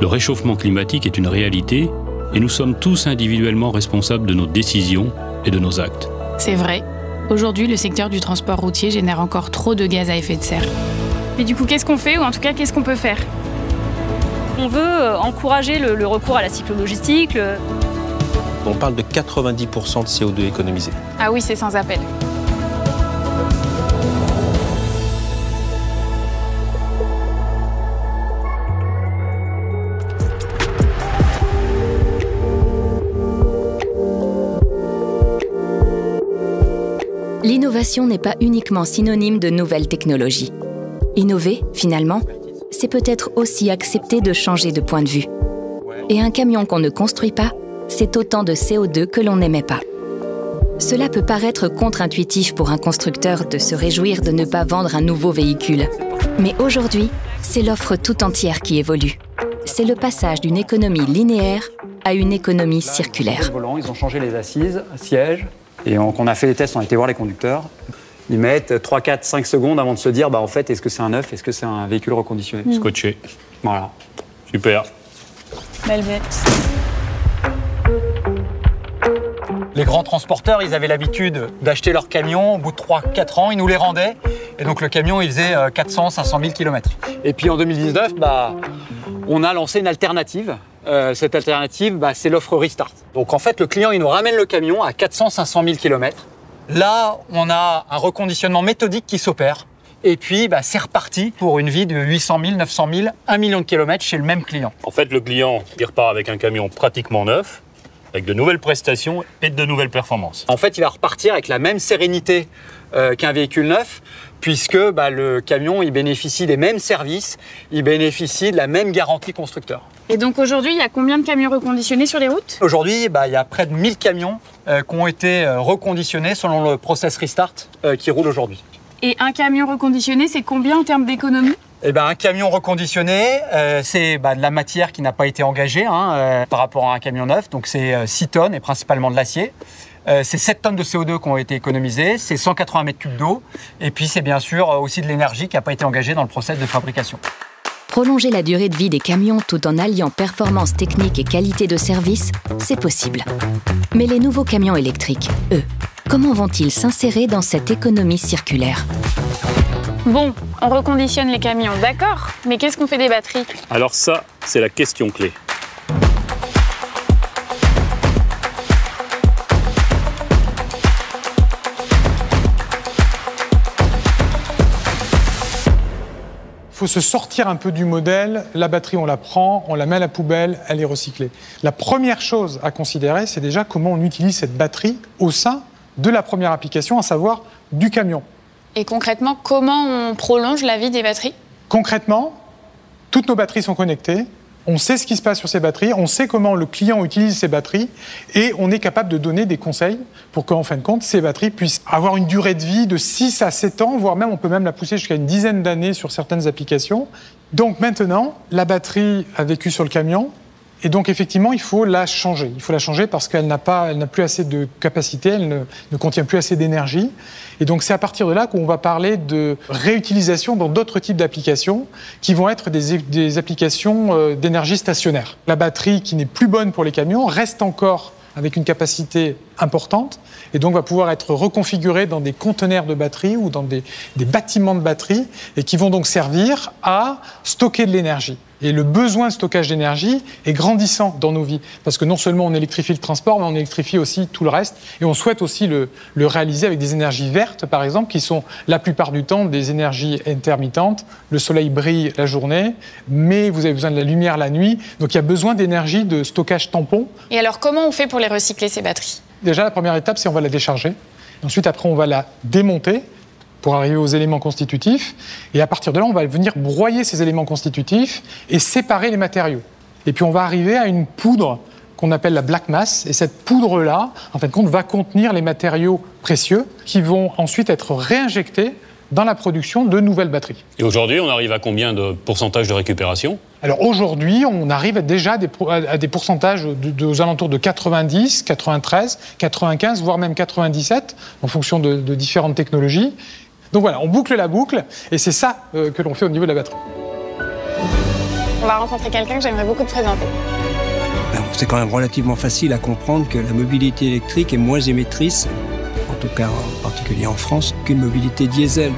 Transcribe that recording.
Le réchauffement climatique est une réalité et nous sommes tous individuellement responsables de nos décisions et de nos actes. C'est vrai. Aujourd'hui, le secteur du transport routier génère encore trop de gaz à effet de serre. Mais du coup, qu'est-ce qu'on fait, ou en tout cas, qu'est-ce qu'on peut faire? On veut encourager le recours à la cyclo-logistique. On parle de 90% de CO2 économisé. Ah oui, c'est sans appel. L'innovation n'est pas uniquement synonyme de nouvelles technologies. Innover, finalement, c'est peut-être aussi accepter de changer de point de vue. Et un camion qu'on ne construit pas, c'est autant de CO2 que l'on n'émet pas. Cela peut paraître contre-intuitif pour un constructeur de se réjouir de ne pas vendre un nouveau véhicule. Mais aujourd'hui, c'est l'offre tout entière qui évolue. C'est le passage d'une économie linéaire à une économie circulaire. Ils ont changé les assises, sièges. Et on a fait les tests, on a été voir les conducteurs. Ils mettent 3, 4, 5 secondes avant de se dire, en fait, est-ce que c'est un neuf, est-ce que c'est un véhicule reconditionné? Scotché. Voilà. Super. Belle bête. Les grands transporteurs, ils avaient l'habitude d'acheter leurs camions. Au bout de 3-4 ans, ils nous les rendaient. Et donc le camion, il faisait 400-500 000 km. Et puis en 2019, on a lancé une alternative. Cette alternative, c'est l'offre Restart. Donc en fait, le client, il nous ramène le camion à 400-500 000 km. Là, on a un reconditionnement méthodique qui s'opère. Et puis, c'est reparti pour une vie de 800 000, 900 000, 1 million de kilomètres chez le même client. En fait, le client, il repart avec un camion pratiquement neuf, avec de nouvelles prestations et de nouvelles performances. En fait, il va repartir avec la même sérénité qu'un véhicule neuf, puisque le camion, il bénéficie des mêmes services, il bénéficie de la même garantie constructeur. Et donc aujourd'hui, il y a combien de camions reconditionnés sur les routes? Aujourd'hui, il y a près de 1000 camions qui ont été reconditionnés selon le process Restart qui roule aujourd'hui. Et un camion reconditionné, c'est combien en termes d'économie? Un camion reconditionné, c'est de la matière qui n'a pas été engagée par rapport à un camion neuf. Donc c'est 6 tonnes et principalement de l'acier. C'est 7 tonnes de CO2 qui ont été économisées, c'est 180 mètres cubes d'eau. Et puis c'est bien sûr aussi de l'énergie qui n'a pas été engagée dans le process de fabrication. Prolonger la durée de vie des camions tout en alliant performance technique et qualité de service, c'est possible. Mais les nouveaux camions électriques, eux, comment vont-ils s'insérer dans cette économie circulaire? Bon, on reconditionne les camions, d'accord, mais qu'est-ce qu'on fait des batteries? Alors ça, c'est la question clé. Il faut se sortir un peu du modèle, la batterie on la prend, on la met à la poubelle, elle est recyclée. La première chose à considérer, c'est déjà comment on utilise cette batterie au sein de la première application, à savoir du camion. Et concrètement, comment on prolonge la vie des batteries? Concrètement, toutes nos batteries sont connectées, on sait ce qui se passe sur ces batteries, on sait comment le client utilise ces batteries et on est capable de donner des conseils pour qu'en fin de compte, ces batteries puissent avoir une durée de vie de 6 à 7 ans, voire même on peut même la pousser jusqu'à une dizaine d'années sur certaines applications. Donc maintenant, la batterie a vécu sur le camion et donc effectivement, il faut la changer. Il faut la changer parce qu'elle n'a plus assez de capacité, elle ne contient plus assez d'énergie. Et donc c'est à partir de là qu'on va parler de réutilisation dans d'autres types d'applications qui vont être des applications d'énergie stationnaire. La batterie qui n'est plus bonne pour les camions reste encore avec une capacité importante et donc va pouvoir être reconfigurée dans des conteneurs de batterie ou dans des bâtiments de batterie et qui vont donc servir à stocker de l'énergie. Et le besoin de stockage d'énergie est grandissant dans nos vies parce que non seulement on électrifie le transport, mais on électrifie aussi tout le reste et on souhaite aussi le réaliser avec des énergies vertes, par exemple, qui sont la plupart du temps des énergies intermittentes. Le soleil brille la journée, mais vous avez besoin de la lumière la nuit. Donc il y a besoin d'énergie de stockage tampon. Et alors comment on fait pour les recycler, ces batteries? Déjà, la première étape, c'est on va la décharger. Ensuite, après, on va la démonter pour arriver aux éléments constitutifs. Et à partir de là, on va venir broyer ces éléments constitutifs et séparer les matériaux. Et puis, on va arriver à une poudre qu'on appelle la black mass. Et cette poudre-là, en fin de compte, va contenir les matériaux précieux qui vont ensuite être réinjectés dans la production de nouvelles batteries. Et aujourd'hui, on arrive à combien de pourcentage de récupération? Alors aujourd'hui, on arrive déjà à des pourcentages aux alentours de 90, 93, 95, voire même 97, en fonction de différentes technologies. Donc voilà, on boucle la boucle, et c'est ça que l'on fait au niveau de la batterie. va rencontrer quelqu'un que j'aimerais beaucoup te présenter. C'est quand même relativement facile à comprendre que la mobilité électrique est moins émettrice, en tout cas en particulier en France, qu'une mobilité diesel.